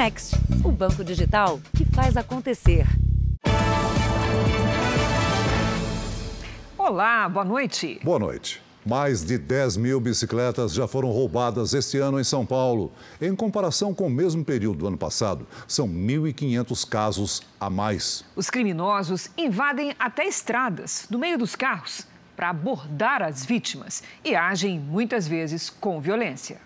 Next, o banco digital que faz acontecer. Olá, boa noite. Boa noite. Mais de 10 mil bicicletas já foram roubadas este ano em São Paulo. Em comparação com o mesmo período do ano passado, são 1.500 casos a mais. Os criminosos invadem até estradas, no meio dos carros, para abordar as vítimas e agem muitas vezes com violência.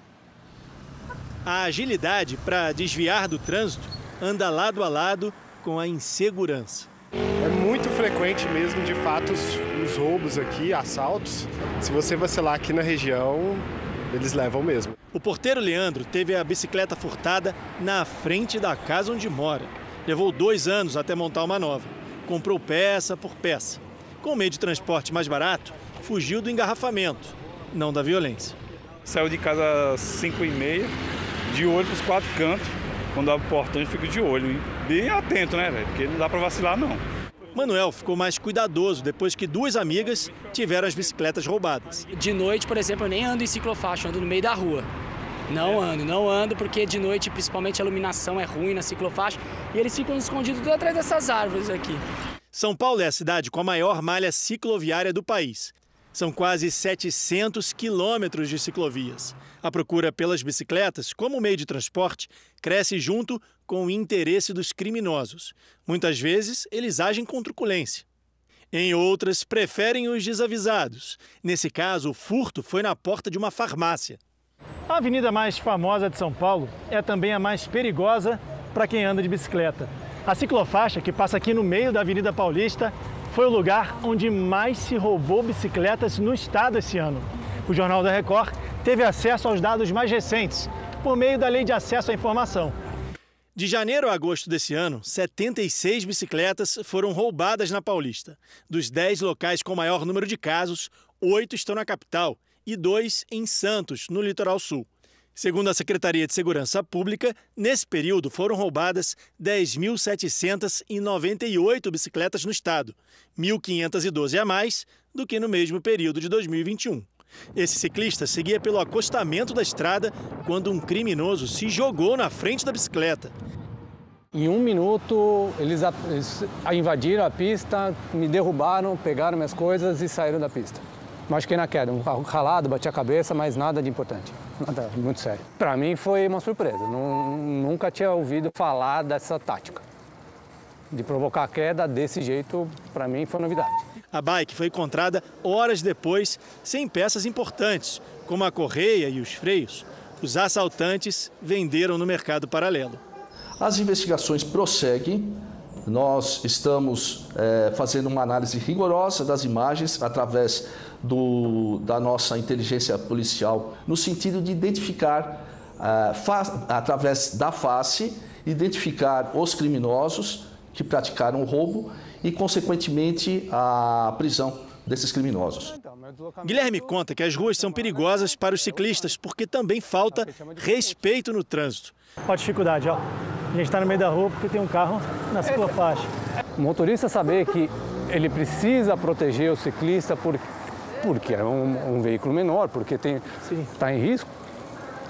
A agilidade para desviar do trânsito anda lado a lado com a insegurança. É muito frequente mesmo, de fato, os roubos aqui, assaltos. Se você vacilar aqui na região, eles levam mesmo. O porteiro Leandro teve a bicicleta furtada na frente da casa onde mora. Levou 2 anos até montar uma nova. Comprou peça por peça. Com o meio de transporte mais barato, fugiu do engarrafamento, não da violência. Saiu de casa às 5h30, de olho para os 4 cantos. Quando abre o portão, eu fico de olho, hein? Bem atento, né, velho? Porque não dá para vacilar, não. Manuel ficou mais cuidadoso depois que 2 amigas tiveram as bicicletas roubadas. De noite, por exemplo, eu nem ando em ciclofaixa, eu ando no meio da rua. Não ando porque de noite, principalmente, a iluminação é ruim na ciclofaixa e eles ficam escondidos tudo atrás dessas árvores aqui. São Paulo é a cidade com a maior malha cicloviária do país. São quase 700 quilômetros de ciclovias. A procura pelas bicicletas, como meio de transporte, cresce junto com o interesse dos criminosos. Muitas vezes, eles agem com truculência. Em outras, preferem os desavisados. Nesse caso, o furto foi na porta de uma farmácia. A avenida mais famosa de São Paulo é também a mais perigosa para quem anda de bicicleta. A ciclofaixa, que passa aqui no meio da Avenida Paulista, foi o lugar onde mais se roubou bicicletas no estado esse ano. O Jornal da Record teve acesso aos dados mais recentes, por meio da Lei de Acesso à Informação. De janeiro a agosto desse ano, 76 bicicletas foram roubadas na Paulista. Dos 10 locais com maior número de casos, 8 estão na capital e 2 em Santos, no Litoral Sul. Segundo a Secretaria de Segurança Pública, nesse período foram roubadas 10.798 bicicletas no estado, 1.512 a mais do que no mesmo período de 2021. Esse ciclista seguia pelo acostamento da estrada quando um criminoso se jogou na frente da bicicleta. Em 1 minuto, eles invadiram a pista, me derrubaram, pegaram minhas coisas e saíram da pista. Machuquei na queda, um carro ralado, bati a cabeça, mas nada de importante, nada muito sério. Para mim foi uma surpresa, nunca tinha ouvido falar dessa tática. De provocar a queda desse jeito, para mim foi novidade. A bike foi encontrada horas depois, sem peças importantes, como a correia e os freios. Os assaltantes venderam no mercado paralelo. As investigações prosseguem. Nós estamos fazendo uma análise rigorosa das imagens através da nossa inteligência policial, no sentido de identificar, através da face, identificar os criminosos que praticaram o roubo e, consequentemente, a prisão desses criminosos. Guilherme conta que as ruas são perigosas para os ciclistas porque também falta respeito no trânsito. Olha a dificuldade, ó. A gente está no meio da rua porque tem um carro na ciclofaixa. O motorista saber que ele precisa proteger o ciclista porque é um veículo menor, porque está em risco,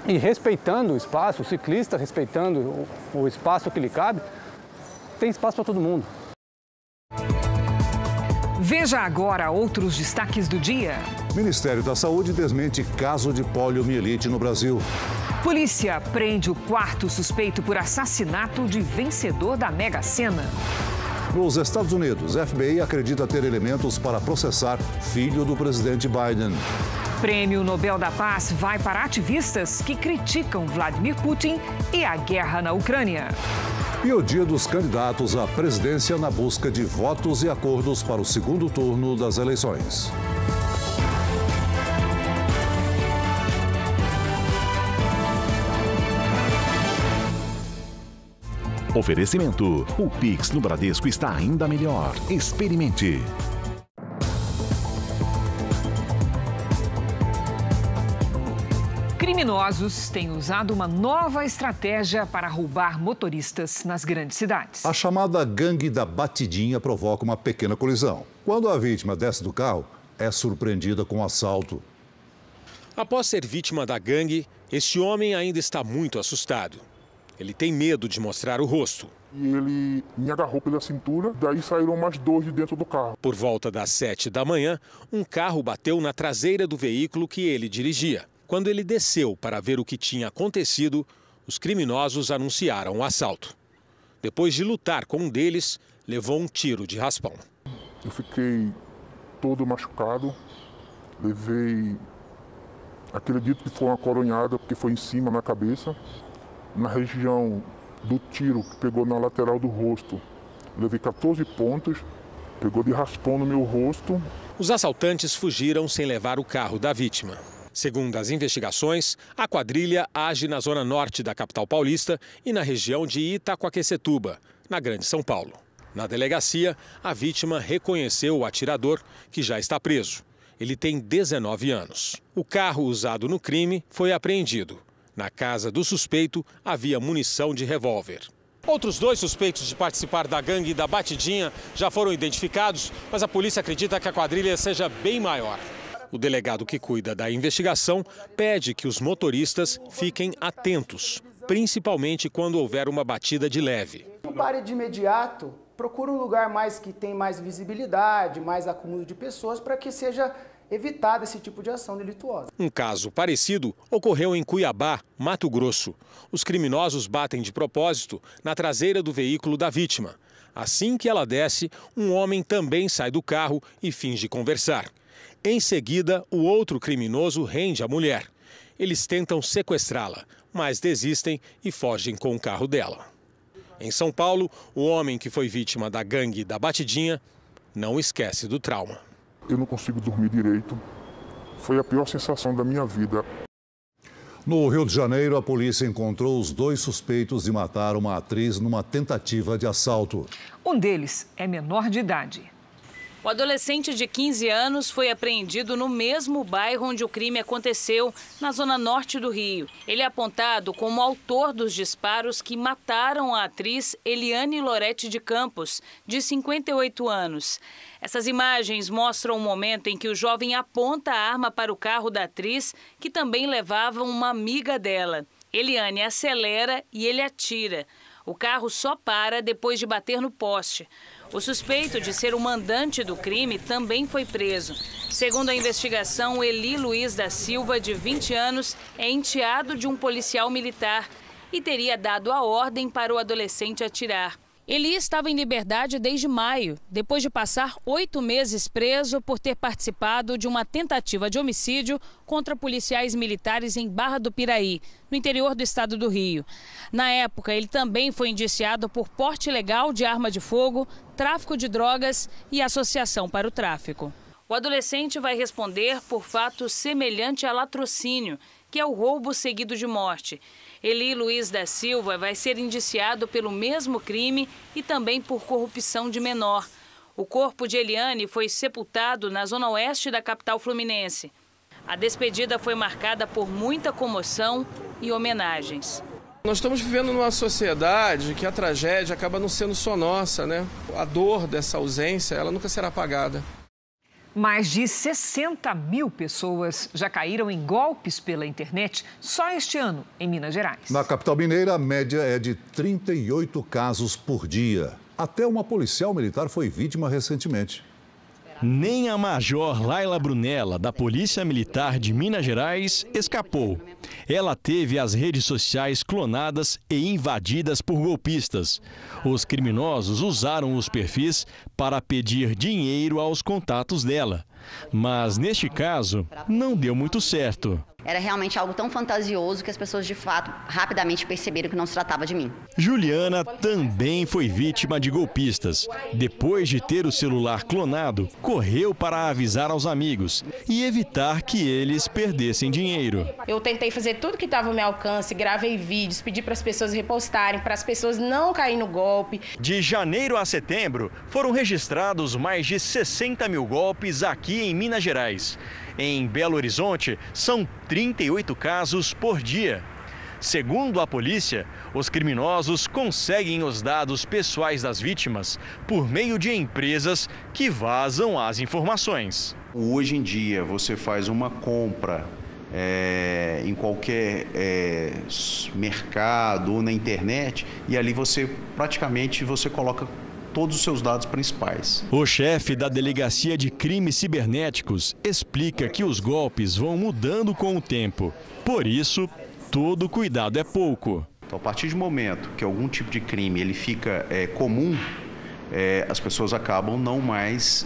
e respeitando o espaço, o ciclista respeitando o espaço que lhe cabe, tem espaço para todo mundo. Veja agora outros destaques do dia. Ministério da Saúde desmente caso de poliomielite no Brasil. Polícia prende o 4º suspeito por assassinato de vencedor da Mega Sena. Nos Estados Unidos, FBI acredita ter elementos para processar filho do presidente Biden. Prêmio Nobel da Paz vai para ativistas que criticam Vladimir Putin e a guerra na Ucrânia. E o dia dos candidatos à presidência na busca de votos e acordos para o segundo turno das eleições. Oferecimento. O Pix no Bradesco está ainda melhor. Experimente. Criminosos têm usado uma nova estratégia para roubar motoristas nas grandes cidades. A chamada gangue da batidinha provoca uma pequena colisão. Quando a vítima desce do carro, é surpreendida com um assalto. Após ser vítima da gangue, este homem ainda está muito assustado. Ele tem medo de mostrar o rosto. E ele me agarrou pela cintura, daí saíram mais 2 de dentro do carro. Por volta das 7 da manhã, um carro bateu na traseira do veículo que ele dirigia. Quando ele desceu para ver o que tinha acontecido, os criminosos anunciaram o assalto. Depois de lutar com um deles, levou um tiro de raspão. Eu fiquei todo machucado, levei, acredito que foi uma coronhada, porque foi em cima na cabeça, na região do tiro que pegou na lateral do rosto. Levei 14 pontos, pegou de raspão no meu rosto. Os assaltantes fugiram sem levar o carro da vítima. Segundo as investigações, a quadrilha age na zona norte da capital paulista e na região de Itaquaquecetuba, na Grande São Paulo. Na delegacia, a vítima reconheceu o atirador, que já está preso. Ele tem 19 anos. O carro usado no crime foi apreendido. Na casa do suspeito havia munição de revólver. Outros 2 suspeitos de participar da gangue da Batidinha já foram identificados, mas a polícia acredita que a quadrilha seja bem maior. O delegado que cuida da investigação pede que os motoristas fiquem atentos, principalmente quando houver uma batida de leve. Não pare de imediato, procure um lugar que tem mais visibilidade, mais acúmulo de pessoas, para que seja evitado esse tipo de ação delituosa. Um caso parecido ocorreu em Cuiabá, Mato Grosso. Os criminosos batem de propósito na traseira do veículo da vítima. Assim que ela desce, um homem também sai do carro e finge conversar. Em seguida, o outro criminoso rende a mulher. Eles tentam sequestrá-la, mas desistem e fogem com o carro dela. Em São Paulo, o homem que foi vítima da gangue da Batidinha não esquece do trauma. Eu não consigo dormir direito. Foi a pior sensação da minha vida. No Rio de Janeiro, a polícia encontrou os 2 suspeitos de matar uma atriz numa tentativa de assalto. Um deles é menor de idade. O adolescente de 15 anos foi apreendido no mesmo bairro onde o crime aconteceu, na zona norte do Rio. Ele é apontado como autor dos disparos que mataram a atriz Eliane Lorete de Campos, de 58 anos. Essas imagens mostram o momento em que o jovem aponta a arma para o carro da atriz, que também levava uma amiga dela. Eliane acelera e ele atira. O carro só para depois de bater no poste. O suspeito de ser o mandante do crime também foi preso. Segundo a investigação, Eli Luiz da Silva, de 20 anos, é enteado de um policial militar e teria dado a ordem para o adolescente atirar. Eli estava em liberdade desde maio, depois de passar 8 meses preso por ter participado de uma tentativa de homicídio contra policiais militares em Barra do Piraí, no interior do estado do Rio. Na época, ele também foi indiciado por porte ilegal de arma de fogo, tráfico de drogas e associação para o tráfico. O adolescente vai responder por fato semelhante a latrocínio, que é o roubo seguido de morte. Eli Luiz da Silva vai ser indiciado pelo mesmo crime e também por corrupção de menor. O corpo de Eliane foi sepultado na zona oeste da capital fluminense. A despedida foi marcada por muita comoção e homenagens. Nós estamos vivendo numa sociedade que a tragédia acaba não sendo só nossa, né? A dor dessa ausência, ela nunca será apagada. Mais de 60 mil pessoas já caíram em golpes pela internet só este ano, em Minas Gerais. Na capital mineira, a média é de 38 casos por dia. Até uma policial militar foi vítima recentemente. Nem a Major Laila Brunella, da Polícia Militar de Minas Gerais, escapou. Ela teve as redes sociais clonadas e invadidas por golpistas. Os criminosos usaram os perfis para pedir dinheiro aos contatos dela. Mas, neste caso, não deu muito certo. Era realmente algo tão fantasioso que as pessoas, de fato, rapidamente perceberam que não se tratava de mim. Juliana também foi vítima de golpistas. Depois de ter o celular clonado, correu para avisar aos amigos e evitar que eles perdessem dinheiro. Eu tentei fazer tudo que estava ao meu alcance, gravei vídeos, pedi para as pessoas repostarem, para as pessoas não caírem no golpe. De janeiro a setembro, foram registrados mais de 60 mil golpes aqui em Minas Gerais. Em Belo Horizonte, são 38 casos por dia. Segundo a polícia, os criminosos conseguem os dados pessoais das vítimas por meio de empresas que vazam as informações. Hoje em dia, você faz uma compra em qualquer mercado ou na internet, e ali você coloca todos os seus dados principais. O chefe da Delegacia de Crimes Cibernéticos explica que os golpes vão mudando com o tempo. Por isso, todo cuidado é pouco. Então, a partir do momento que algum tipo de crime ele fica comum, as pessoas acabam não mais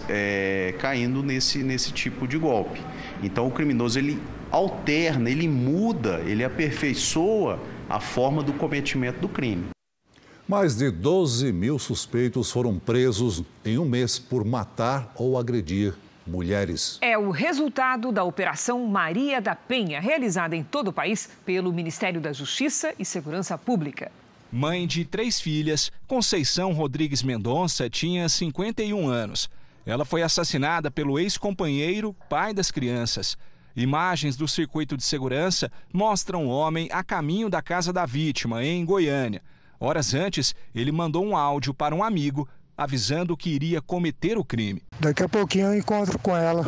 caindo nesse tipo de golpe. Então, o criminoso ele alterna, ele muda, ele aperfeiçoa a forma do cometimento do crime. Mais de 12 mil suspeitos foram presos em um mês por matar ou agredir mulheres. É o resultado da Operação Maria da Penha, realizada em todo o país pelo Ministério da Justiça e Segurança Pública. Mãe de 3 filhas, Conceição Rodrigues Mendonça tinha 51 anos. Ela foi assassinada pelo ex-companheiro, pai das crianças. Imagens do circuito de segurança mostram o homem a caminho da casa da vítima, em Goiânia. Horas antes, ele mandou um áudio para um amigo, avisando que iria cometer o crime. Daqui a pouquinho eu encontro com ela.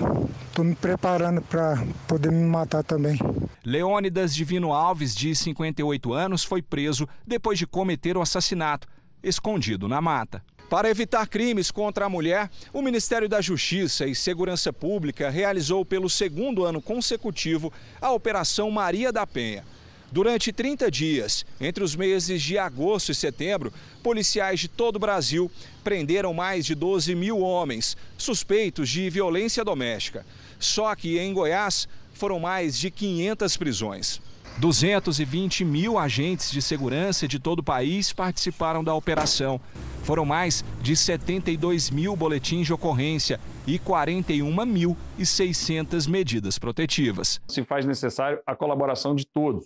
Estou me preparando para poder me matar também. Leônidas Divino Alves, de 58 anos, foi preso depois de cometer o assassinato, escondido na mata. Para evitar crimes contra a mulher, o Ministério da Justiça e Segurança Pública realizou pelo 2º ano consecutivo a Operação Maria da Penha. Durante 30 dias, entre os meses de agosto e setembro, policiais de todo o Brasil prenderam mais de 12 mil homens suspeitos de violência doméstica. Só que em Goiás foram mais de 500 prisões. 220 mil agentes de segurança de todo o país participaram da operação. Foram mais de 72 mil boletins de ocorrência e 41.600 medidas protetivas. Se faz necessário a colaboração de todos,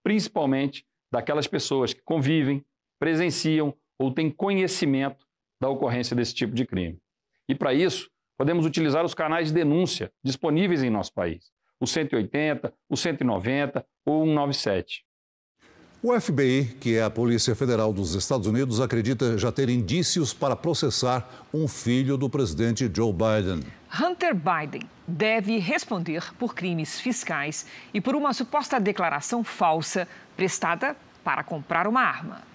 principalmente daquelas pessoas que convivem, presenciam ou têm conhecimento da ocorrência desse tipo de crime. E para isso, podemos utilizar os canais de denúncia disponíveis em nosso país. O 180, o 190 ou o 197. O FBI, que é a Polícia Federal dos Estados Unidos, acredita já ter indícios para processar um filho do presidente Joe Biden. Hunter Biden deve responder por crimes fiscais e por uma suposta declaração falsa prestada para comprar uma arma.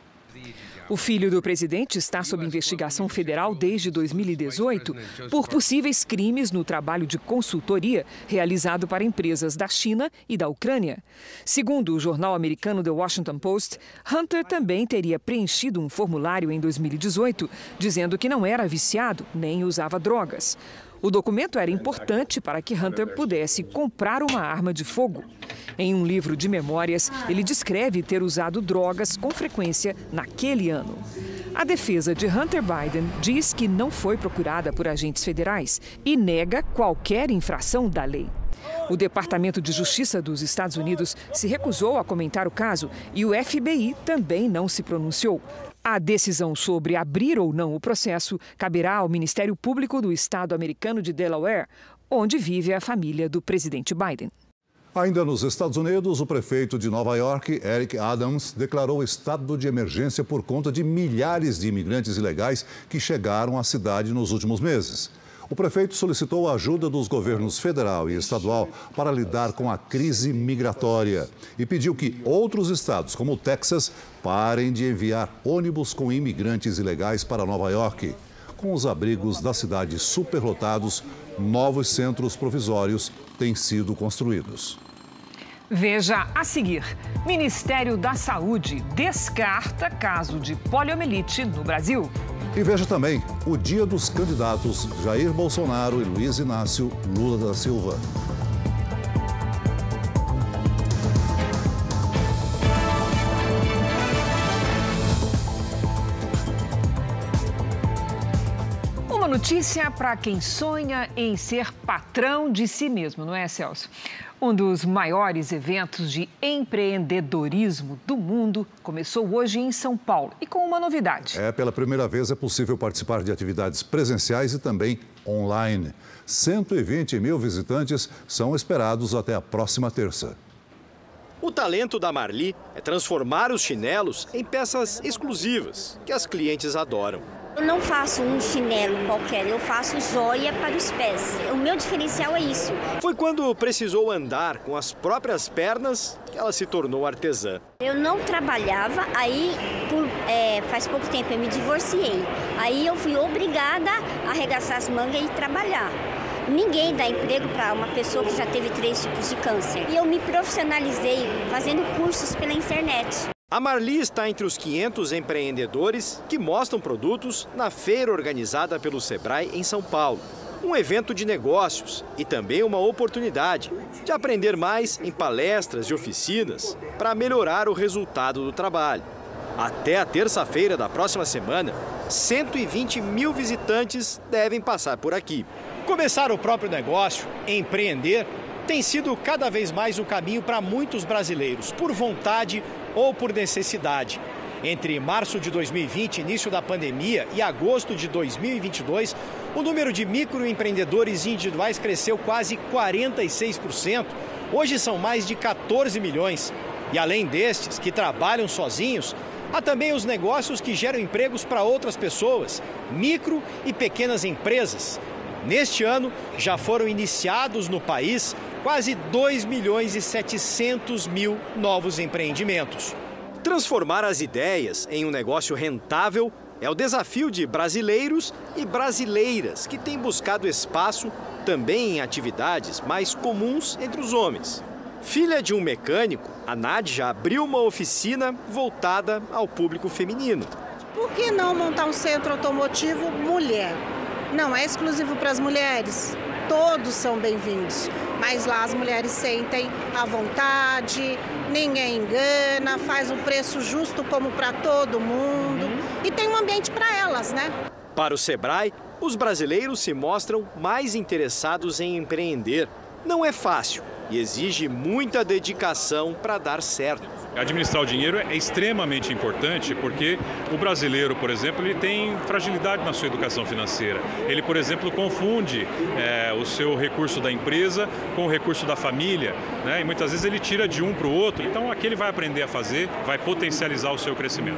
O filho do presidente está sob investigação federal desde 2018 por possíveis crimes no trabalho de consultoria realizado para empresas da China e da Ucrânia. Segundo o jornal americano The Washington Post, Hunter também teria preenchido um formulário em 2018 dizendo que não era viciado nem usava drogas. O documento era importante para que Hunter pudesse comprar uma arma de fogo. Em um livro de memórias, ele descreve ter usado drogas com frequência naquele ano. A defesa de Hunter Biden diz que não foi procurada por agentes federais e nega qualquer infração da lei. O Departamento de Justiça dos Estados Unidos se recusou a comentar o caso e o FBI também não se pronunciou. A decisão sobre abrir ou não o processo caberá ao Ministério Público do Estado americano de Delaware, onde vive a família do presidente Biden. Ainda nos Estados Unidos, o prefeito de Nova York, Eric Adams, declarou estado de emergência por conta de milhares de imigrantes ilegais que chegaram à cidade nos últimos meses. O prefeito solicitou a ajuda dos governos federal e estadual para lidar com a crise migratória e pediu que outros estados, como o Texas, parem de enviar ônibus com imigrantes ilegais para Nova York. Com os abrigos da cidade superlotados, novos centros provisórios têm sido construídos. Veja a seguir: Ministério da Saúde descarta caso de poliomielite no Brasil. E veja também o dia dos candidatos Jair Bolsonaro e Luiz Inácio Lula da Silva. Uma notícia para quem sonha em ser patrão de si mesmo, não é, Celso? Um dos maiores eventos de empreendedorismo do mundo começou hoje em São Paulo e com uma novidade. Pela primeira vez é possível participar de atividades presenciais e também online. 120 mil visitantes são esperados até a próxima terça. O talento da Marli é transformar os chinelos em peças exclusivas que as clientes adoram. Eu não faço um chinelo qualquer, eu faço joia para os pés. O meu diferencial é isso. Foi quando precisou andar com as próprias pernas que ela se tornou artesã. Eu não trabalhava, aí faz pouco tempo eu me divorciei. Aí eu fui obrigada a arregaçar as mangas e trabalhar. Ninguém dá emprego para uma pessoa que já teve 3 tipos de câncer. E eu me profissionalizei fazendo cursos pela internet. A Marli está entre os 500 empreendedores que mostram produtos na feira organizada pelo Sebrae em São Paulo. Um evento de negócios e também uma oportunidade de aprender mais em palestras e oficinas para melhorar o resultado do trabalho. Até a terça-feira da próxima semana, 120 mil visitantes devem passar por aqui. Começar o próprio negócio, empreender, tem sido cada vez mais o caminho para muitos brasileiros, por vontade ou por necessidade. Entre março de 2020, início da pandemia, e agosto de 2022, o número de microempreendedores individuais cresceu quase 46%. Hoje são mais de 14 milhões. E além destes, que trabalham sozinhos, há também os negócios que geram empregos para outras pessoas, micro e pequenas empresas. Neste ano, já foram iniciados no país quase 2.700.000 novos empreendimentos. Transformar as ideias em um negócio rentável é o desafio de brasileiros e brasileiras que têm buscado espaço também em atividades mais comuns entre os homens. Filha de um mecânico, a Nádia abriu uma oficina voltada ao público feminino. Por que não montar um centro automotivo mulher? Não é exclusivo para as mulheres, todos são bem-vindos, mas lá as mulheres sentem à vontade, ninguém engana, faz um preço justo como para todo mundo e tem um ambiente para elas, né? Para o Sebrae, os brasileiros se mostram mais interessados em empreender. Não é fácil e exige muita dedicação para dar certo. Administrar o dinheiro é extremamente importante porque o brasileiro, por exemplo, ele tem fragilidade na sua educação financeira. Ele, por exemplo, confunde o seu recurso da empresa com o recurso da família, né? E muitas vezes ele tira de um para o outro. Então, aqui ele vai aprender a fazer, vai potencializar o seu crescimento.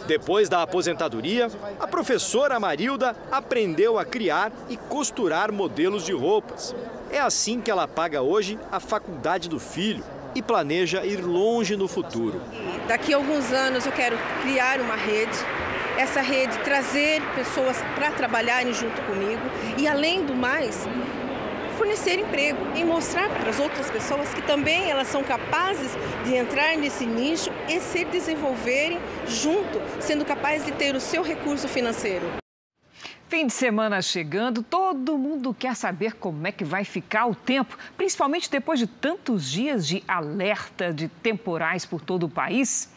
Depois da aposentadoria, a professora Marilda aprendeu a criar e costurar modelos de roupas. É assim que ela paga hoje a faculdade do filho e planeja ir longe no futuro. Daqui a alguns anos eu quero criar uma rede, essa rede trazer pessoas para trabalharem junto comigo e, além do mais, fornecer emprego e mostrar para as outras pessoas que também elas são capazes de entrar nesse nicho e se desenvolverem junto, sendo capazes de ter o seu recurso financeiro. Fim de semana chegando, todo mundo quer saber como é que vai ficar o tempo, principalmente depois de tantos dias de alerta de temporais por todo o país.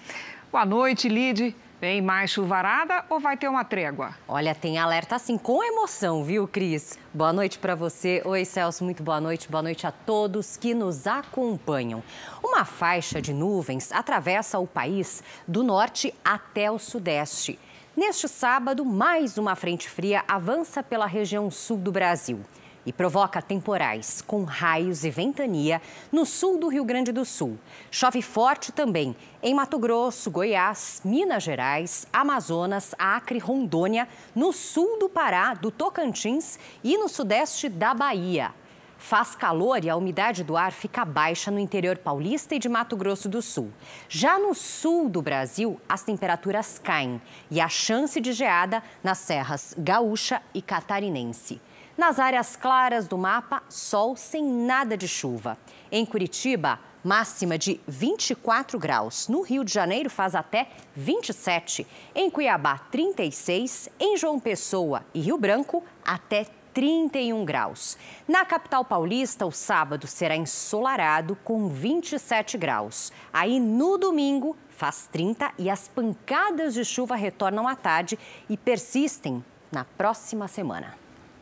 Boa noite, Lide. Vem mais chuvarada ou vai ter uma trégua? Olha, tem alerta assim, com emoção, viu, Cris? Boa noite para você. Oi, Celso, muito boa noite a todos que nos acompanham. Uma faixa de nuvens atravessa o país do norte até o sudeste. Neste sábado, mais uma frente fria avança pela região sul do Brasil e provoca temporais com raios e ventania no sul do Rio Grande do Sul. Chove forte também em Mato Grosso, Goiás, Minas Gerais, Amazonas, Acre, Rondônia, no sul do Pará, do Tocantins e no sudeste da Bahia. Faz calor e a umidade do ar fica baixa no interior paulista e de Mato Grosso do Sul. Já no sul do Brasil, as temperaturas caem e há chance de geada nas serras gaúcha e catarinense. Nas áreas claras do mapa, sol sem nada de chuva. Em Curitiba, máxima de 24 graus. No Rio de Janeiro, faz até 27. Em Cuiabá, 36. Em João Pessoa e Rio Branco, até 31 graus. Na capital paulista, o sábado será ensolarado com 27 graus. Aí, no domingo, faz 30 e as pancadas de chuva retornam à tarde e persistem na próxima semana.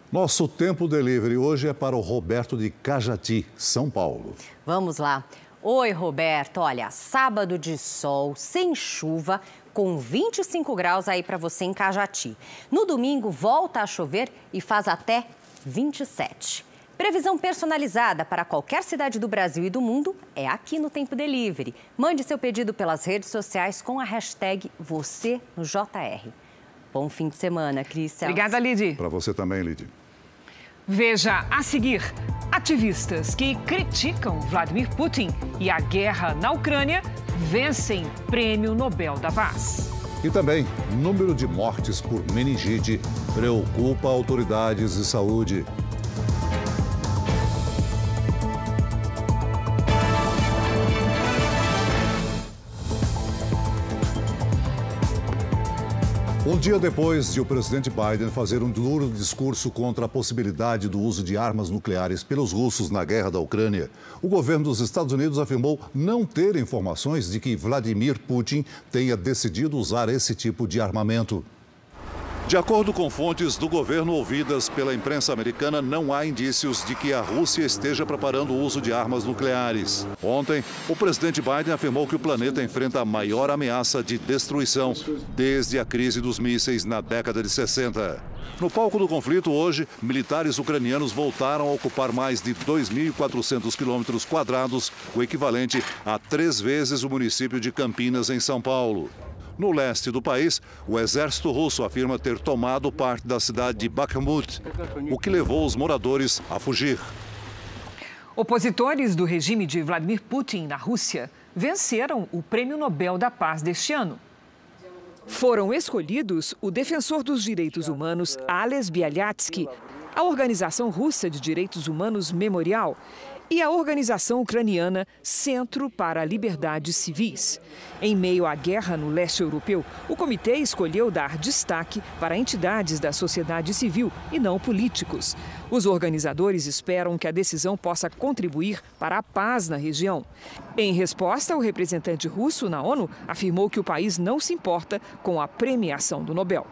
Nosso Tempo Delivery hoje é para o Roberto de Cajati, São Paulo. Vamos lá. Oi, Roberto. Olha, sábado de sol, sem chuva, com 25 graus aí para você em Cajati. No domingo, volta a chover e faz até 27. Previsão personalizada para qualquer cidade do Brasil e do mundo é aqui no Tempo Delivery. Mande seu pedido pelas redes sociais com a hashtag #VocêNoJR. Bom fim de semana, Cris. Celso. Obrigada, Lidy. Para você também, Lidy. Veja a seguir: ativistas que criticam Vladimir Putin e a guerra na Ucrânia vencem Prêmio Nobel da Paz. E também, número de mortes por meningite preocupa autoridades de saúde. Um dia depois de o presidente Biden fazer um duro discurso contra a possibilidade do uso de armas nucleares pelos russos na guerra da Ucrânia, o governo dos Estados Unidos afirmou não ter informações de que Vladimir Putin tenha decidido usar esse tipo de armamento. De acordo com fontes do governo ouvidas pela imprensa americana, não há indícios de que a Rússia esteja preparando o uso de armas nucleares. Ontem, o presidente Biden afirmou que o planeta enfrenta a maior ameaça de destruição desde a crise dos mísseis na década de 60. No palco do conflito, hoje, militares ucranianos voltaram a ocupar mais de 2.400 quilômetros quadrados, o equivalente a 3 vezes o município de Campinas, em São Paulo. No leste do país, o exército russo afirma ter tomado parte da cidade de Bakhmut, o que levou os moradores a fugir. Opositores do regime de Vladimir Putin na Rússia venceram o Prêmio Nobel da Paz deste ano. Foram escolhidos o defensor dos direitos humanos Ales Bialyatsky, a Organização Russa de Direitos Humanos Memorial e a organização ucraniana Centro para Liberdades Civis. Em meio à guerra no leste europeu, o comitê escolheu dar destaque para entidades da sociedade civil e não políticos. Os organizadores esperam que a decisão possa contribuir para a paz na região. Em resposta, o representante russo na ONU afirmou que o país não se importa com a premiação do Nobel.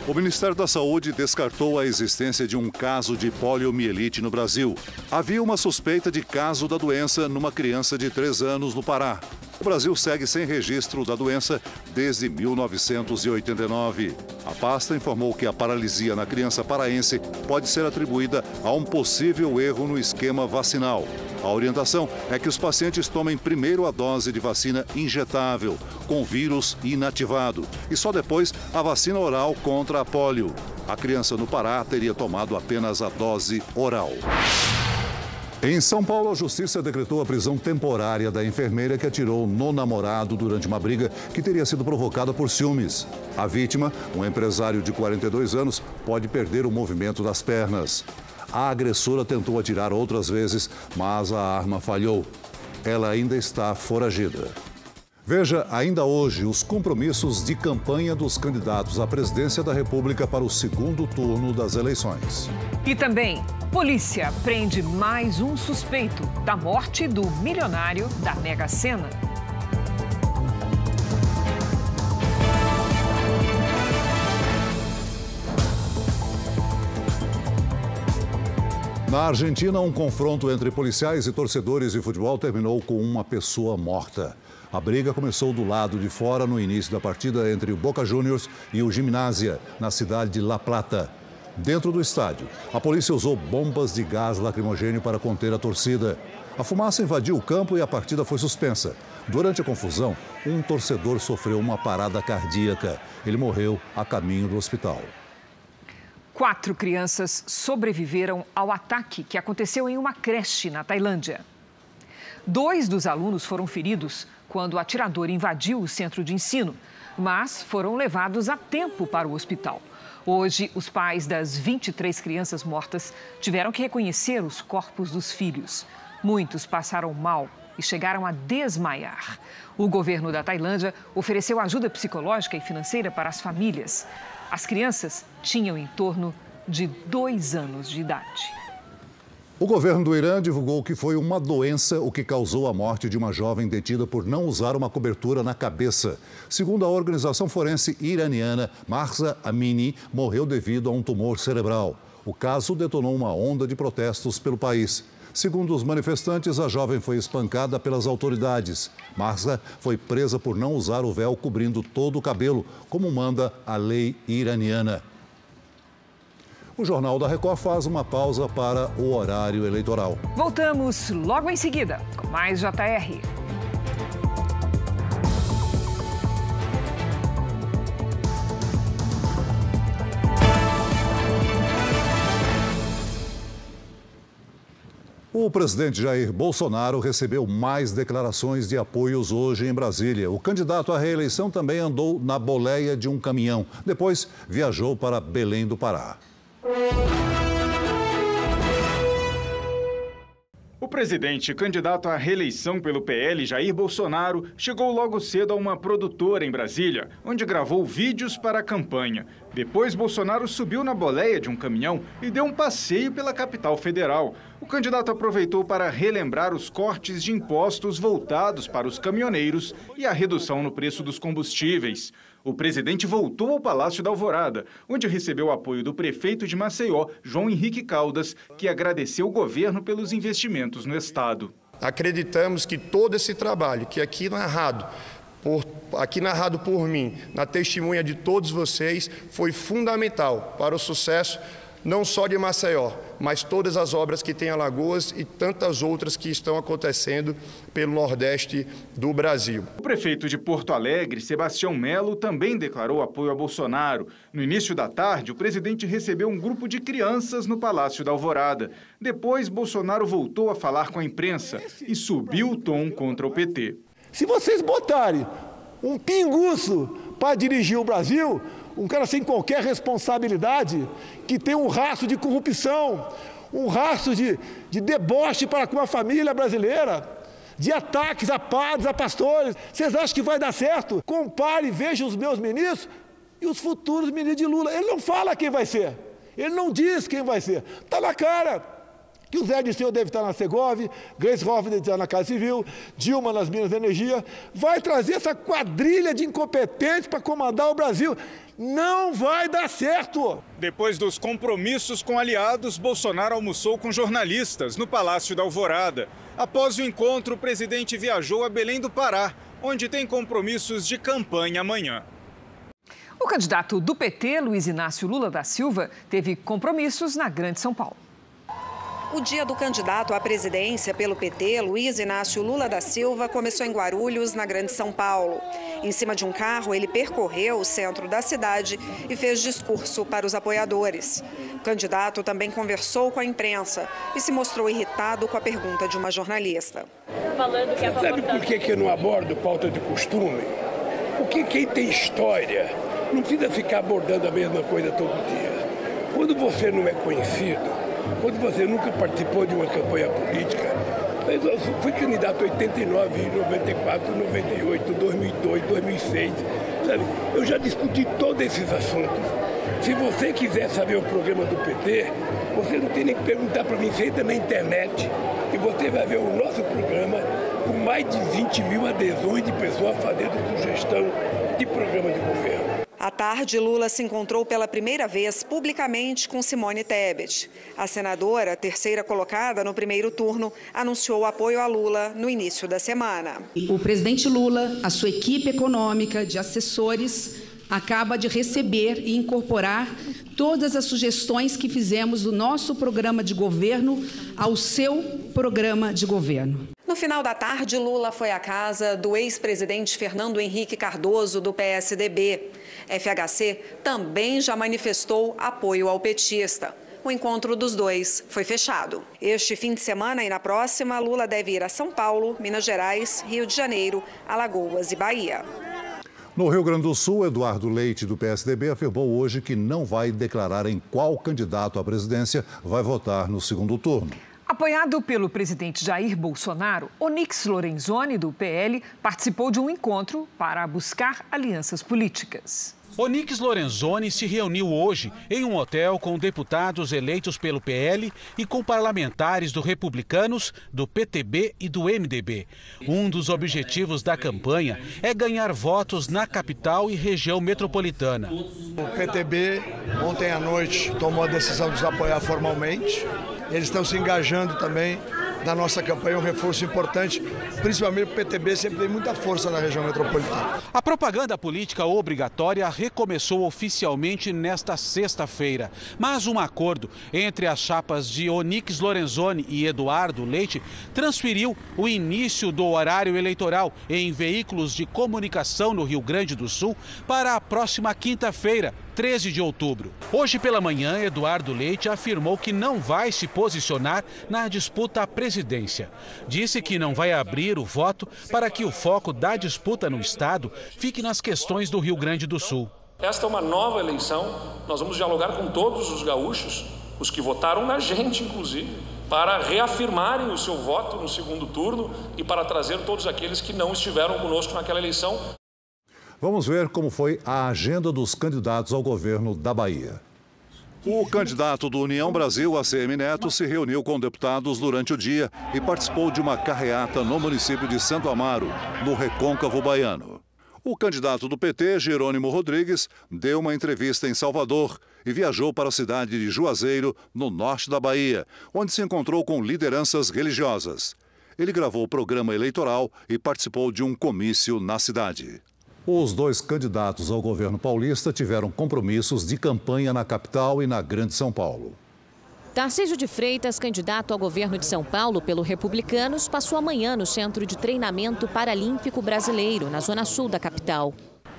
O Ministério da Saúde descartou a existência de um caso de poliomielite no Brasil. Havia uma suspeita de caso da doença numa criança de 3 anos no Pará. O Brasil segue sem registro da doença desde 1989. A pasta informou que a paralisia na criança paraense pode ser atribuída a um possível erro no esquema vacinal. A orientação é que os pacientes tomem primeiro a dose de vacina injetável, com vírus inativado, e só depois a vacina oral contra a pólio. A criança no Pará teria tomado apenas a dose oral. Em São Paulo, a justiça decretou a prisão temporária da enfermeira que atirou no namorado durante uma briga que teria sido provocada por ciúmes. A vítima, um empresário de 42 anos, pode perder o movimento das pernas. A agressora tentou atirar outras vezes, mas a arma falhou. Ela ainda está foragida. Veja ainda hoje os compromissos de campanha dos candidatos à presidência da República para o segundo turno das eleições. E também, polícia prende mais um suspeito da morte do milionário da Mega Sena. Na Argentina, um confronto entre policiais e torcedores de futebol terminou com uma pessoa morta. A briga começou do lado de fora no início da partida entre o Boca Juniors e o Gimnasia, na cidade de La Plata. Dentro do estádio, a polícia usou bombas de gás lacrimogêneo para conter a torcida. A fumaça invadiu o campo e a partida foi suspensa. Durante a confusão, um torcedor sofreu uma parada cardíaca. Ele morreu a caminho do hospital. 4 crianças sobreviveram ao ataque que aconteceu em uma creche na Tailândia. 2 dos alunos foram feridos quando o atirador invadiu o centro de ensino, mas foram levados a tempo para o hospital. Hoje, os pais das 23 crianças mortas tiveram que reconhecer os corpos dos filhos. Muitos passaram mal e chegaram a desmaiar. O governo da Tailândia ofereceu ajuda psicológica e financeira para as famílias. As crianças tinham em torno de 2 anos de idade. O governo do Irã divulgou que foi uma doença o que causou a morte de uma jovem detida por não usar uma cobertura na cabeça. Segundo a organização forense iraniana, Mahsa Amini morreu devido a um tumor cerebral. O caso detonou uma onda de protestos pelo país. Segundo os manifestantes, a jovem foi espancada pelas autoridades. Mahsa foi presa por não usar o véu cobrindo todo o cabelo, como manda a lei iraniana. O Jornal da Record faz uma pausa para o horário eleitoral. Voltamos logo em seguida com mais JR. O presidente Jair Bolsonaro recebeu mais declarações de apoios hoje em Brasília. O candidato à reeleição também andou na boleia de um caminhão. Depois, viajou para Belém do Pará. O presidente candidato à reeleição pelo PL, Jair Bolsonaro, chegou logo cedo a uma produtora em Brasília, onde gravou vídeos para a campanha. Depois, Bolsonaro subiu na boleia de um caminhão e deu um passeio pela capital federal. O candidato aproveitou para relembrar os cortes de impostos voltados para os caminhoneiros e a redução no preço dos combustíveis. O presidente voltou ao Palácio da Alvorada, onde recebeu o apoio do prefeito de Maceió, João Henrique Caldas, que agradeceu o governo pelos investimentos no estado. Acreditamos que todo esse trabalho, que aqui narrado por mim, na testemunha de todos vocês, foi fundamental para o sucesso não só de Maceió, mas todas as obras que tem em Alagoas e tantas outras que estão acontecendo pelo Nordeste do Brasil. O prefeito de Porto Alegre, Sebastião Melo, também declarou apoio a Bolsonaro. No início da tarde, o presidente recebeu um grupo de crianças no Palácio da Alvorada. Depois, Bolsonaro voltou a falar com a imprensa e subiu o tom contra o PT. Se vocês botarem um pinguço para dirigir o Brasil, um cara sem qualquer responsabilidade, que tem um rastro de corrupção, um rastro de deboche para com a família brasileira, de ataques a padres, a pastores, vocês acham que vai dar certo? Compare, veja os meus ministros e os futuros ministros de Lula. Ele não fala quem vai ser, ele não diz quem vai ser. Está na cara que o Zé Dirceu deve estar na Segov, Gleisi Hoffmann deve estar na Casa Civil, Dilma nas Minas de Energia. Vai trazer essa quadrilha de incompetentes para comandar o Brasil. Não vai dar certo! Depois dos compromissos com aliados, Bolsonaro almoçou com jornalistas no Palácio da Alvorada. Após o encontro, o presidente viajou a Belém do Pará, onde tem compromissos de campanha amanhã. O candidato do PT, Luiz Inácio Lula da Silva, teve compromissos na Grande São Paulo. O dia do candidato à presidência pelo PT, Luiz Inácio Lula da Silva, começou em Guarulhos, na Grande São Paulo. Em cima de um carro, ele percorreu o centro da cidade e fez discurso para os apoiadores. O candidato também conversou com a imprensa e se mostrou irritado com a pergunta de uma jornalista. Sabe por que eu não abordo pauta de costume? Porque quem tem história não precisa ficar abordando a mesma coisa todo dia. Quando você não é conhecido, quando você nunca participou de uma campanha política, eu fui candidato em 89, 94, 98, 2002, 2006, sabe? Eu já discuti todos esses assuntos. Se você quiser saber o programa do PT, você não tem nem que perguntar para mim, você entra na internet e você vai ver o nosso programa com mais de 20 mil adesões de pessoas fazendo sugestão de programa de governo. À tarde, Lula se encontrou pela primeira vez publicamente com Simone Tebet. A senadora, terceira colocada no primeiro turno, anunciou apoio a Lula no início da semana. O presidente Lula, a sua equipe econômica de assessores, acaba de receber e incorporar todas as sugestões que fizemos do nosso programa de governo ao seu programa de governo. No final da tarde, Lula foi à casa do ex-presidente Fernando Henrique Cardoso, do PSDB. FHC também já manifestou apoio ao petista. O encontro dos dois foi fechado. Este fim de semana e na próxima, Lula deve ir a São Paulo, Minas Gerais, Rio de Janeiro, Alagoas e Bahia. No Rio Grande do Sul, Eduardo Leite, do PSDB, afirmou hoje que não vai declarar em qual candidato à presidência vai votar no segundo turno. Apoiado pelo presidente Jair Bolsonaro, Onyx Lorenzoni, do PL, participou de um encontro para buscar alianças políticas. Onyx Lorenzoni se reuniu hoje em um hotel com deputados eleitos pelo PL e com parlamentares do Republicanos, do PTB e do MDB. Um dos objetivos da campanha é ganhar votos na capital e região metropolitana. O PTB, ontem à noite, tomou a decisão de nos apoiar formalmente. Eles estão se engajando também na nossa campanha, um reforço importante, principalmente o PTB sempre tem muita força na região metropolitana. A propaganda política obrigatória recomeçou oficialmente nesta sexta-feira, mas um acordo entre as chapas de Onyx Lorenzoni e Eduardo Leite transferiu o início do horário eleitoral em veículos de comunicação no Rio Grande do Sul para a próxima quinta-feira, 13 de outubro. Hoje pela manhã, Eduardo Leite afirmou que não vai se posicionar na disputa à presidência. Disse que não vai abrir o voto para que o foco da disputa no estado fique nas questões do Rio Grande do Sul. Esta é uma nova eleição, nós vamos dialogar com todos os gaúchos, os que votaram na gente, inclusive, para reafirmarem o seu voto no segundo turno e para trazer todos aqueles que não estiveram conosco naquela eleição. Vamos ver como foi a agenda dos candidatos ao governo da Bahia. O candidato do União Brasil, ACM Neto, se reuniu com deputados durante o dia e participou de uma carreata no município de Santo Amaro, no Recôncavo Baiano. O candidato do PT, Jerônimo Rodrigues, deu uma entrevista em Salvador e viajou para a cidade de Juazeiro, no norte da Bahia, onde se encontrou com lideranças religiosas. Ele gravou o programa eleitoral e participou de um comício na cidade. Os dois candidatos ao governo paulista tiveram compromissos de campanha na capital e na Grande São Paulo. Tarcísio de Freitas, candidato ao governo de São Paulo pelo Republicanos, passou a manhã no Centro de Treinamento Paralímpico Brasileiro, na zona sul da capital.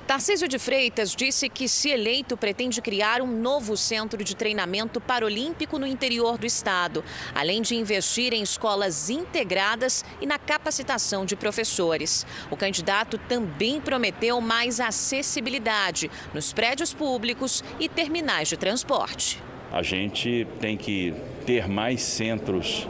Tarcísio de Freitas disse que, se eleito, pretende criar um novo centro de treinamento paralímpico no interior do estado, além de investir em escolas integradas e na capacitação de professores. O candidato também prometeu mais acessibilidade nos prédios públicos e terminais de transporte. A gente tem que ter mais centros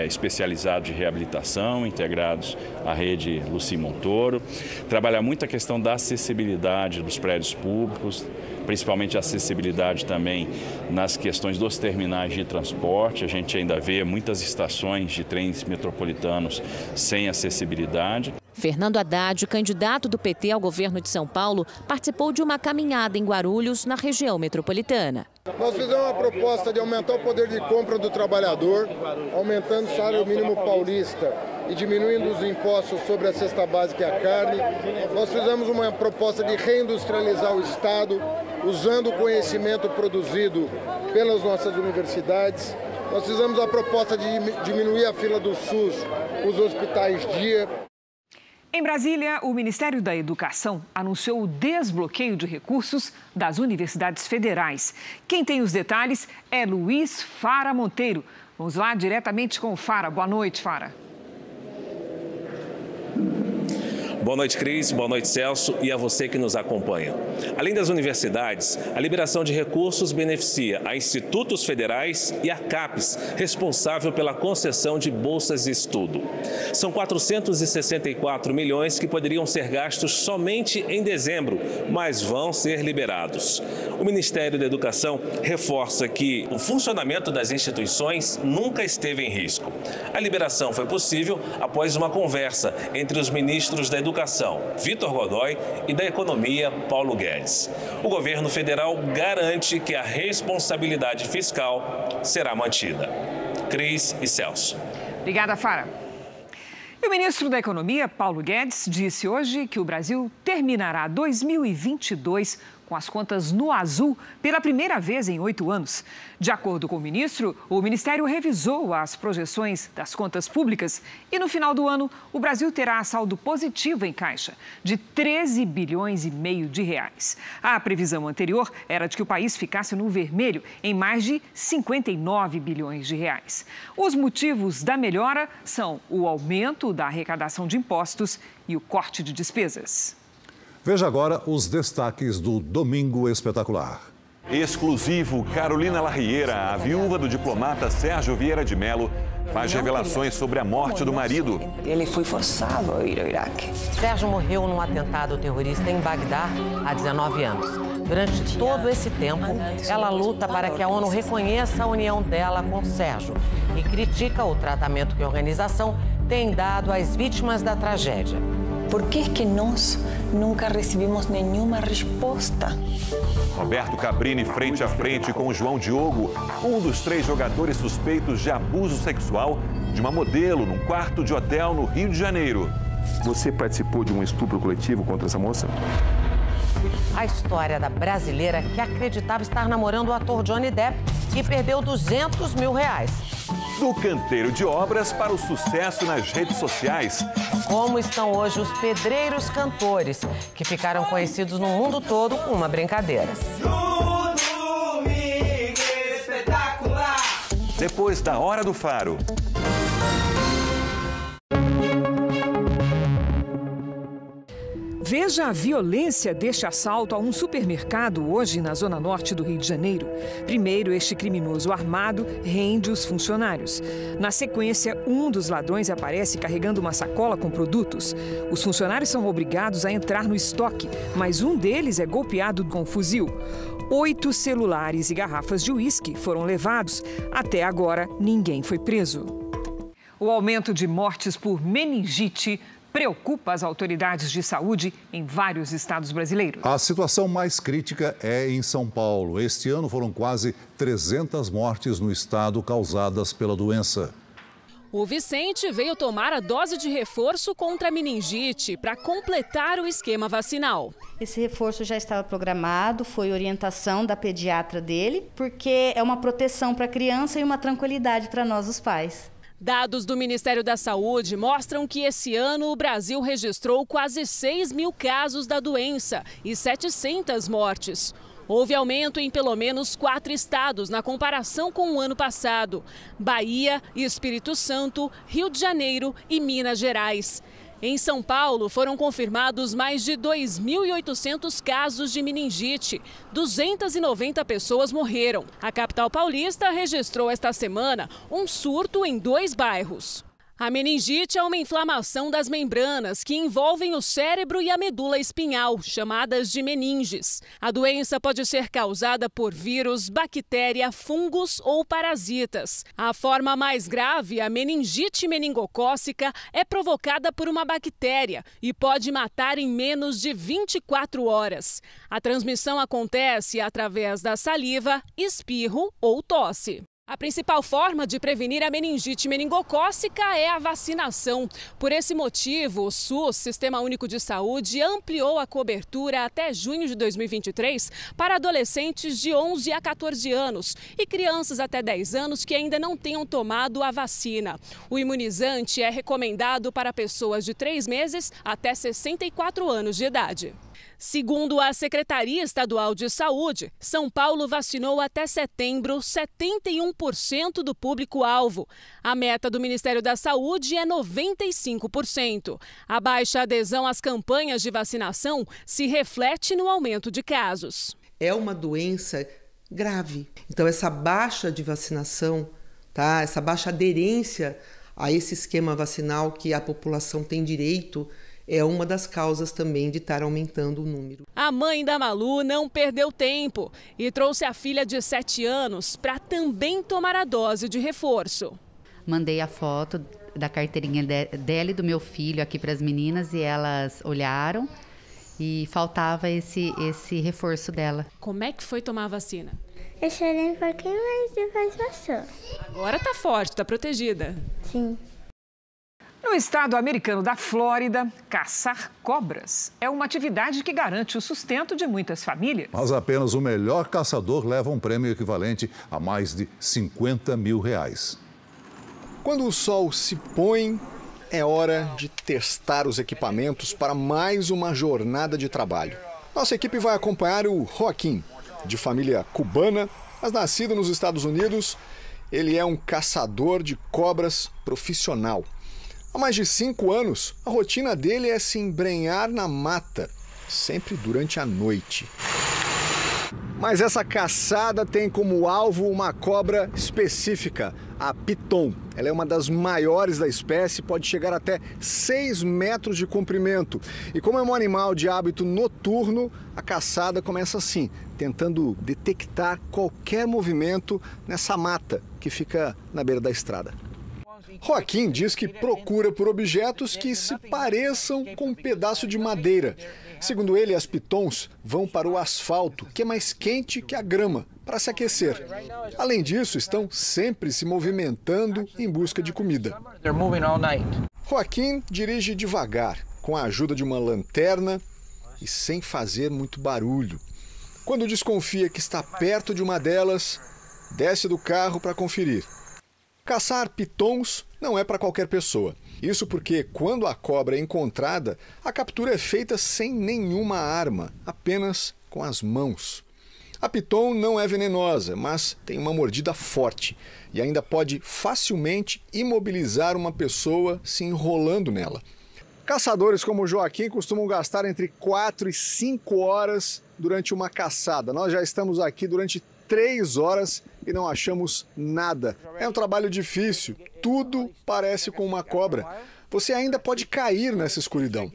especializados de reabilitação, integrados à rede Luci Montoro, trabalhar muito a questão da acessibilidade dos prédios públicos, principalmente a acessibilidade também nas questões dos terminais de transporte. A gente ainda vê muitas estações de trens metropolitanos sem acessibilidade. Fernando Haddad, candidato do PT ao governo de São Paulo, participou de uma caminhada em Guarulhos, na região metropolitana. Nós fizemos uma proposta de aumentar o poder de compra do trabalhador, aumentando o salário mínimo paulista e diminuindo os impostos sobre a cesta básica e a carne. Nós fizemos uma proposta de reindustrializar o Estado, usando o conhecimento produzido pelas nossas universidades. Nós fizemos a proposta de diminuir a fila do SUS, os hospitais-dia. Em Brasília, o Ministério da Educação anunciou o desbloqueio de recursos das universidades federais. Quem tem os detalhes é Luiz Fara Monteiro. Vamos lá diretamente com o Fara. Boa noite, Fara. Boa noite, Cris. Boa noite, Celso, e a você que nos acompanha. Além das universidades, a liberação de recursos beneficia a institutos federais e a CAPES, responsável pela concessão de bolsas de estudo. São 464 milhões que poderiam ser gastos somente em dezembro, mas vão ser liberados. O Ministério da Educação reforça que o funcionamento das instituições nunca esteve em risco. A liberação foi possível após uma conversa entre os ministros da Educação, Vitor Godoy, e da Economia, Paulo Guedes. O governo federal garante que a responsabilidade fiscal será mantida. Cris e Celso. Obrigada, Fara. E o ministro da Economia, Paulo Guedes, disse hoje que o Brasil terminará 2022 com as contas no azul pela primeira vez em 8 anos. De acordo com o ministro, o Ministério revisou as projeções das contas públicas e no final do ano o Brasil terá saldo positivo em caixa de 13 bilhões e meio de reais. A previsão anterior era de que o país ficasse no vermelho em mais de 59 bilhões de reais. Os motivos da melhora são o aumento da arrecadação de impostos e o corte de despesas. Veja agora os destaques do Domingo Espetacular. Exclusivo, Carolina Larriera, a viúva do diplomata Sérgio Vieira de Mello, faz revelações sobre a morte do marido. Ele foi forçado a ir ao Iraque. Sérgio morreu num atentado terrorista em Bagdá há 19 anos. Durante todo esse tempo, ela luta para que a ONU reconheça a união dela com Sérgio e critica o tratamento que a organização tem dado às vítimas da tragédia. Por que nós nunca recebemos nenhuma resposta? Roberto Cabrini frente a frente com o João Diogo, um dos 3 jogadores suspeitos de abuso sexual de uma modelo num quarto de hotel no Rio de Janeiro. Você participou de um estupro coletivo contra essa moça? A história da brasileira que acreditava estar namorando o ator Johnny Depp e perdeu 200 mil reais. Do canteiro de obras para o sucesso nas redes sociais. Como estão hoje os pedreiros cantores, que ficaram conhecidos no mundo todo com uma brincadeira. depois da Hora do Faro. Veja a violência deste assalto a um supermercado hoje na zona norte do Rio de Janeiro. Primeiro, este criminoso armado rende os funcionários. Na sequência, um dos ladrões aparece carregando uma sacola com produtos. Os funcionários são obrigados a entrar no estoque, mas um deles é golpeado com um fuzil. 8 celulares e garrafas de uísque foram levados. Até agora, ninguém foi preso. O aumento de mortes por meningite preocupa as autoridades de saúde em vários estados brasileiros. A situação mais crítica é em São Paulo. Este ano foram quase 300 mortes no estado causadas pela doença. O Vicente veio tomar a dose de reforço contra a meningite para completar o esquema vacinal. Esse reforço já estava programado, foi orientação da pediatra dele, porque é uma proteção para a criança e uma tranquilidade para nós, os pais. Dados do Ministério da Saúde mostram que esse ano o Brasil registrou quase 6 mil casos da doença e 700 mortes. Houve aumento em pelo menos 4 estados na comparação com o ano passado: Bahia, Espírito Santo, Rio de Janeiro e Minas Gerais. Em São Paulo, foram confirmados mais de 2.800 casos de meningite. 290 pessoas morreram. A capital paulista registrou esta semana um surto em 2 bairros. A meningite é uma inflamação das membranas que envolvem o cérebro e a medula espinhal, chamadas de meninges. A doença pode ser causada por vírus, bactéria, fungos ou parasitas. A forma mais grave, a meningite meningocócica, é provocada por uma bactéria e pode matar em menos de 24 horas. A transmissão acontece através da saliva, espirro ou tosse. A principal forma de prevenir a meningite meningocócica é a vacinação. Por esse motivo, o SUS, Sistema Único de Saúde, ampliou a cobertura até junho de 2023 para adolescentes de 11 a 14 anos e crianças até 10 anos que ainda não tenham tomado a vacina. O imunizante é recomendado para pessoas de 3 meses até 64 anos de idade. Segundo a Secretaria Estadual de Saúde, São Paulo vacinou até setembro 71% do público-alvo. A meta do Ministério da Saúde é 95%. A baixa adesão às campanhas de vacinação se reflete no aumento de casos. É uma doença grave. Então, essa baixa de vacinação, essa baixa aderência a esse esquema vacinal que a população tem direito, é uma das causas também de estar aumentando o número. A mãe da Malu não perdeu tempo e trouxe a filha de 7 anos para também tomar a dose de reforço. Mandei a foto da carteirinha dela e do meu filho aqui para as meninas e elas olharam e faltava esse reforço dela. Como é que foi tomar a vacina? Eu chorei um pouquinho, mas depois passou. Agora tá forte, tá protegida. Sim. No estado americano da Flórida, caçar cobras é uma atividade que garante o sustento de muitas famílias. Mas apenas o melhor caçador leva um prêmio equivalente a mais de R$50 mil. Quando o sol se põe, é hora de testar os equipamentos para mais uma jornada de trabalho. Nossa equipe vai acompanhar o Joaquim, de família cubana, mas nascido nos Estados Unidos. Ele é um caçador de cobras profissional. Há mais de 5 anos, a rotina dele é se embrenhar na mata, sempre durante a noite. Mas essa caçada tem como alvo uma cobra específica, a piton. Ela é uma das maiores da espécie, pode chegar até 6 metros de comprimento. E como é um animal de hábito noturno, a caçada começa assim, tentando detectar qualquer movimento nessa mata que fica na beira da estrada. Joaquim diz que procura por objetos que se pareçam com um pedaço de madeira. Segundo ele, as pitons vão para o asfalto, que é mais quente que a grama, para se aquecer. Além disso, estão sempre se movimentando em busca de comida. Joaquim dirige devagar, com a ajuda de uma lanterna e sem fazer muito barulho. Quando desconfia que está perto de uma delas, desce do carro para conferir. Caçar pitons não é para qualquer pessoa. Isso porque, quando a cobra é encontrada, a captura é feita sem nenhuma arma, apenas com as mãos. A piton não é venenosa, mas tem uma mordida forte e ainda pode facilmente imobilizar uma pessoa se enrolando nela. Caçadores como o Joaquim costumam gastar entre 4 e 5 horas durante uma caçada. Nós já estamos aqui durante 3 horas e não achamos nada. É um trabalho difícil, tudo parece com uma cobra. Você ainda pode cair nessa escuridão.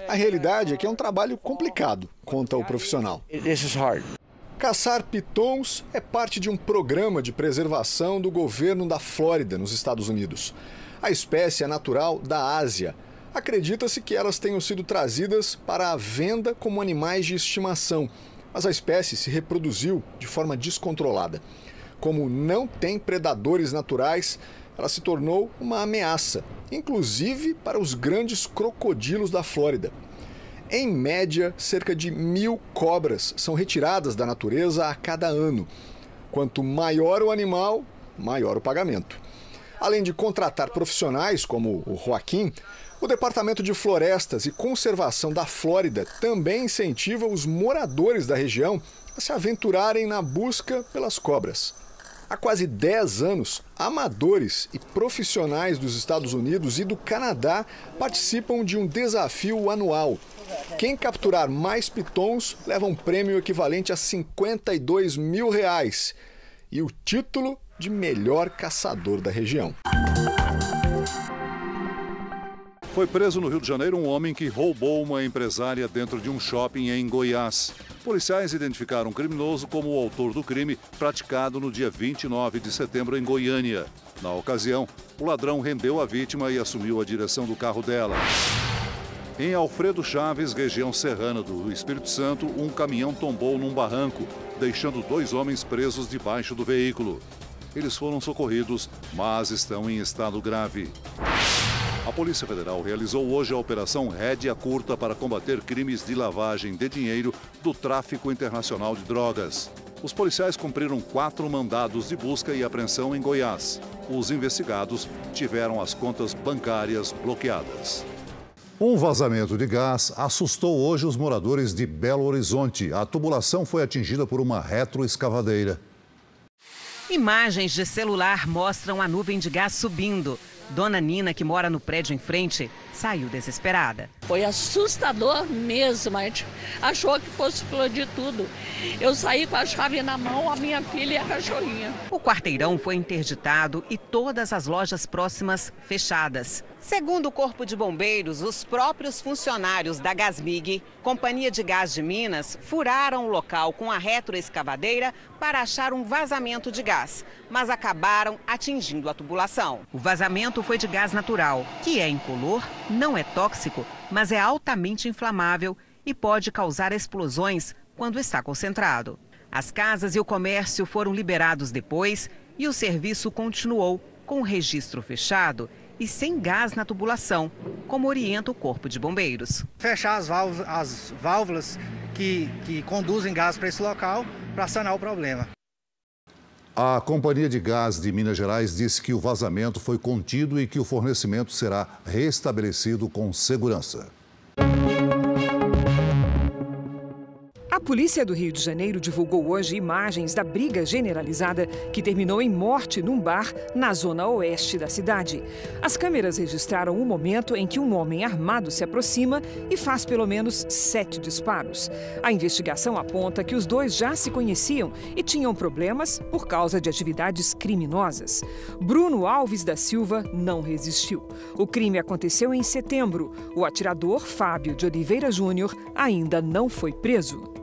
A realidade é que é um trabalho complicado, conta o profissional. Caçar pitons é parte de um programa de preservação do governo da Flórida, nos Estados Unidos. A espécie é natural da Ásia. Acredita-se que elas tenham sido trazidas para a venda como animais de estimação, mas a espécie se reproduziu de forma descontrolada. Como não tem predadores naturais, ela se tornou uma ameaça, inclusive para os grandes crocodilos da Flórida. Em média, cerca de 1.000 cobras são retiradas da natureza a cada ano. Quanto maior o animal, maior o pagamento. Além de contratar profissionais como o Joaquim, o Departamento de Florestas e Conservação da Flórida também incentiva os moradores da região a se aventurarem na busca pelas cobras. Há quase 10 anos, amadores e profissionais dos Estados Unidos e do Canadá participam de um desafio anual. Quem capturar mais pitons leva um prêmio equivalente a R$52 mil e o título de melhor caçador da região. Foi preso no Rio de Janeiro um homem que roubou uma empresária dentro de um shopping em Goiás. Policiais identificaram o criminoso como o autor do crime praticado no dia 29 de setembro em Goiânia. Na ocasião, o ladrão rendeu a vítima e assumiu a direção do carro dela. Em Alfredo Chaves, região serrana do Espírito Santo, um caminhão tombou num barranco, deixando 2 homens presos debaixo do veículo. Eles foram socorridos, mas estão em estado grave. A Polícia Federal realizou hoje a Operação Rédea Curta para combater crimes de lavagem de dinheiro do tráfico internacional de drogas. Os policiais cumpriram 4 mandados de busca e apreensão em Goiás. Os investigados tiveram as contas bancárias bloqueadas. Um vazamento de gás assustou hoje os moradores de Belo Horizonte. A tubulação foi atingida por uma retroescavadeira. Imagens de celular mostram a nuvem de gás subindo. Dona Nina, que mora no prédio em frente, saiu desesperada. Foi assustador mesmo, a gente achou que fosse explodir tudo. Eu saí com a chave na mão, a minha filha e a cachorrinha. O quarteirão foi interditado e todas as lojas próximas fechadas. Segundo o Corpo de Bombeiros, os próprios funcionários da Gasmig, Companhia de Gás de Minas, furaram o local com a retroescavadeira para achar um vazamento de gás, mas acabaram atingindo a tubulação. O vazamento foi de gás natural, que é incolor, não é tóxico, mas é altamente inflamável e pode causar explosões quando está concentrado. As casas e o comércio foram liberados depois e o serviço continuou com o registro fechado e sem gás na tubulação, como orienta o Corpo de Bombeiros. Fechar as válvulas que conduzem gás para esse local para sanar o problema. A Companhia de Gás de Minas Gerais disse que o vazamento foi contido e que o fornecimento será restabelecido com segurança. A polícia do Rio de Janeiro divulgou hoje imagens da briga generalizada que terminou em morte num bar na zona oeste da cidade. As câmeras registraram o momento em que um homem armado se aproxima e faz pelo menos 7 disparos. A investigação aponta que os dois já se conheciam e tinham problemas por causa de atividades criminosas. Bruno Alves da Silva não resistiu. O crime aconteceu em setembro. O atirador, Fábio de Oliveira Júnior, ainda não foi preso.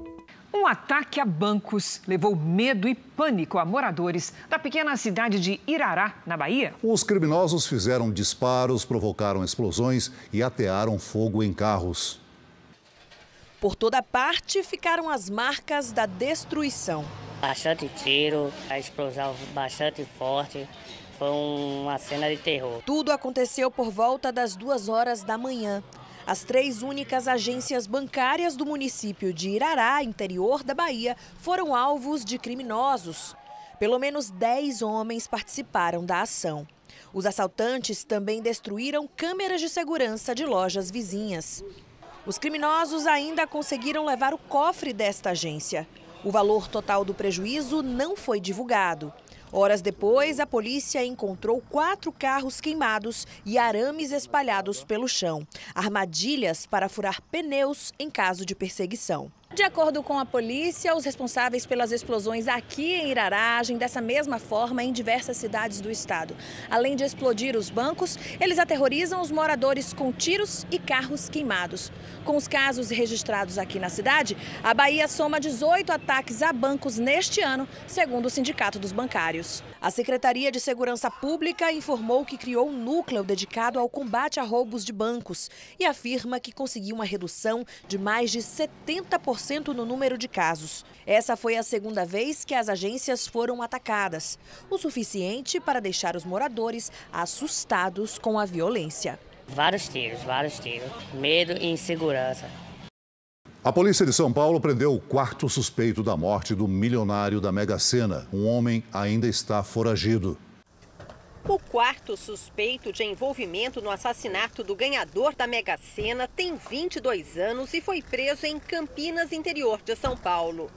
Um ataque a bancos levou medo e pânico a moradores da pequena cidade de Irará, na Bahia. Os criminosos fizeram disparos, provocaram explosões e atearam fogo em carros. Por toda parte ficaram as marcas da destruição. Bastante tiro, a explosão bastante forte. Foi uma cena de terror. Tudo aconteceu por volta das 2 horas da manhã. As 3 únicas agências bancárias do município de Irará, interior da Bahia, foram alvos de criminosos. Pelo menos 10 homens participaram da ação. Os assaltantes também destruíram câmeras de segurança de lojas vizinhas. Os criminosos ainda conseguiram levar o cofre desta agência. O valor total do prejuízo não foi divulgado. Horas depois, a polícia encontrou 4 carros queimados e arames espalhados pelo chão. Armadilhas para furar pneus em caso de perseguição. De acordo com a polícia, os responsáveis pelas explosões aqui em Irará agem dessa mesma forma em diversas cidades do estado. Além de explodir os bancos, eles aterrorizam os moradores com tiros e carros queimados. Com os casos registrados aqui na cidade, a Bahia soma 18 ataques a bancos neste ano, segundo o Sindicato dos Bancários. A Secretaria de Segurança Pública informou que criou um núcleo dedicado ao combate a roubos de bancos e afirma que conseguiu uma redução de mais de 70% no número de casos. Essa foi a segunda vez que as agências foram atacadas, o suficiente para deixar os moradores assustados com a violência. Vários tiros, medo e insegurança. A polícia de São Paulo prendeu o 4º suspeito da morte do milionário da Mega Sena. Um homem ainda está foragido. O 4º suspeito de envolvimento no assassinato do ganhador da Mega Sena tem 22 anos e foi preso em Campinas, interior de São Paulo.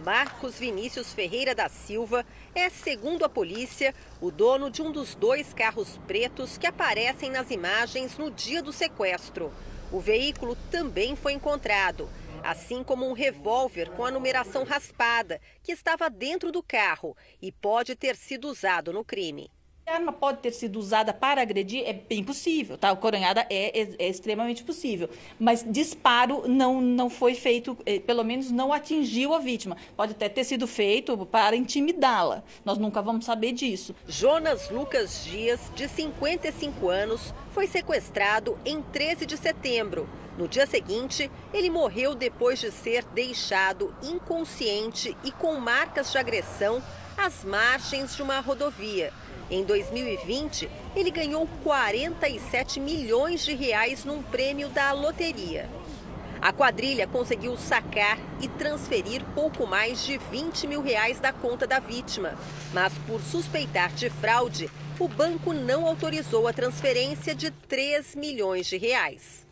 Marcos Vinícius Ferreira da Silva é, segundo a polícia, o dono de um dos 2 carros pretos que aparecem nas imagens no dia do sequestro. O veículo também foi encontrado, assim como um revólver com a numeração raspada, que estava dentro do carro e pode ter sido usado no crime. A arma pode ter sido usada para agredir, é bem possível, tá? Coronhada é extremamente possível, mas disparo não foi feito, pelo menos não atingiu a vítima. Pode até ter sido feito para intimidá-la, nós nunca vamos saber disso. Jonas Lucas Dias, de 55 anos, foi sequestrado em 13 de setembro. No dia seguinte, ele morreu depois de ser deixado inconsciente e com marcas de agressão às margens de uma rodovia. Em 2020, ele ganhou 47 milhões de reais num prêmio da loteria. A quadrilha conseguiu sacar e transferir pouco mais de 20 mil reais da conta da vítima. Mas por suspeitar de fraude, o banco não autorizou a transferência de 3 milhões de reais.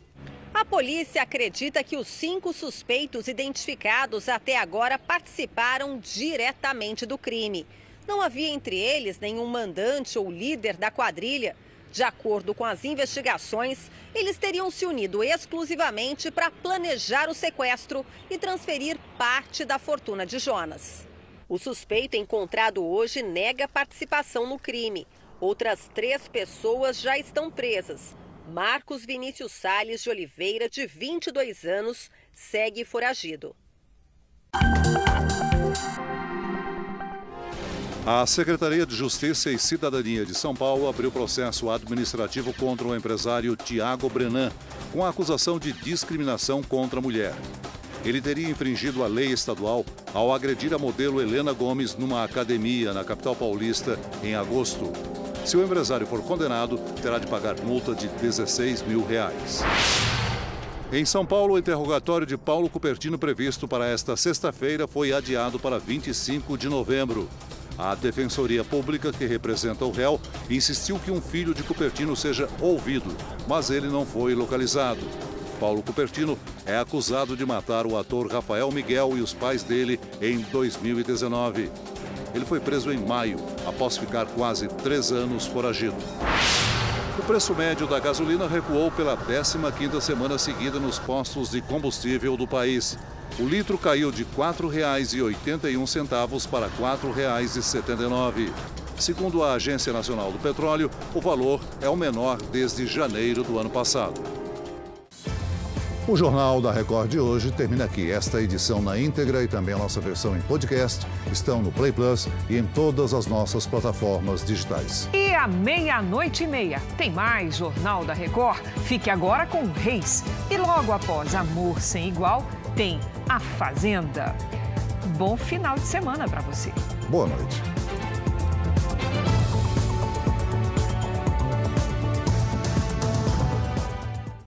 A polícia acredita que os 5 suspeitos identificados até agora participaram diretamente do crime. Não havia entre eles nenhum mandante ou líder da quadrilha. De acordo com as investigações, eles teriam se unido exclusivamente para planejar o sequestro e transferir parte da fortuna de Jonas. O suspeito encontrado hoje nega participação no crime. Outras 3 pessoas já estão presas. Marcos Vinícius Salles de Oliveira, de 22 anos, segue foragido. A Secretaria de Justiça e Cidadania de São Paulo abriu processo administrativo contra o empresário Tiago Brenan, com a acusação de discriminação contra a mulher. Ele teria infringido a lei estadual ao agredir a modelo Helena Gomes numa academia na capital paulista em agosto. Se o empresário for condenado, terá de pagar multa de R$16 mil. Em São Paulo, o interrogatório de Paulo Cupertino previsto para esta sexta-feira foi adiado para 25 de novembro. A Defensoria Pública, que representa o réu, insistiu que um filho de Cupertino seja ouvido, mas ele não foi localizado. Paulo Cupertino é acusado de matar o ator Rafael Miguel e os pais dele em 2019. Ele foi preso em maio, após ficar quase 3 anos foragido. O preço médio da gasolina recuou pela 15ª semana seguida nos postos de combustível do país. O litro caiu de R$ 4,81 para R$ 4,79. Segundo a Agência Nacional do Petróleo, o valor é o menor desde janeiro do ano passado. O Jornal da Record de hoje termina aqui. Esta edição na íntegra e também a nossa versão em podcast estão no Play Plus e em todas as nossas plataformas digitais. E à 00:30 tem mais Jornal da Record. Fique agora com Reis. E logo após Amor Sem Igual, tem A Fazenda. Bom final de semana para você. Boa noite.